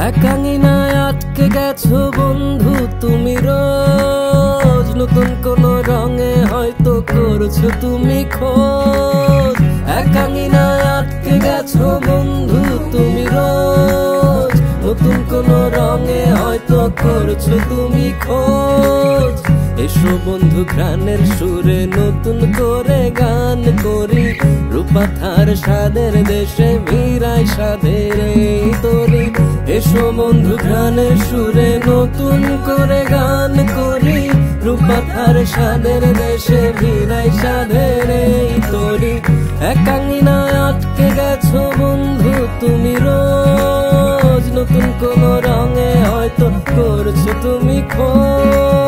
একাঙ্গিনায় আটকে গেছো বন্ধু তুমি রোজ, নতুন কোন রঙে হয়তো করছো তুমি খোঁজ। একাঙ্গিনায় আটকে গেছো বন্ধু তুমি রোজ, নতুন কোন রঙে হয়তো করছো তুমি খোঁজ। এসো বন্ধু ঘ্রাণের সুরে নতুন করে গান করি, রূপাথার স্বাদের দেশে মিরাই স্বাদের এই তরি। এসো বন্ধু ঘ্রাণের সুরে নতুন করে গান করি, রূপাথার স্বাদের দেশে মিরাই স্বাদের এই তরি। একাঙ্গিনায় আটকে গেছো বন্ধু তুমি রোজ, নতুন কোন রঙে হয়তো করছো তুমি খোঁজ।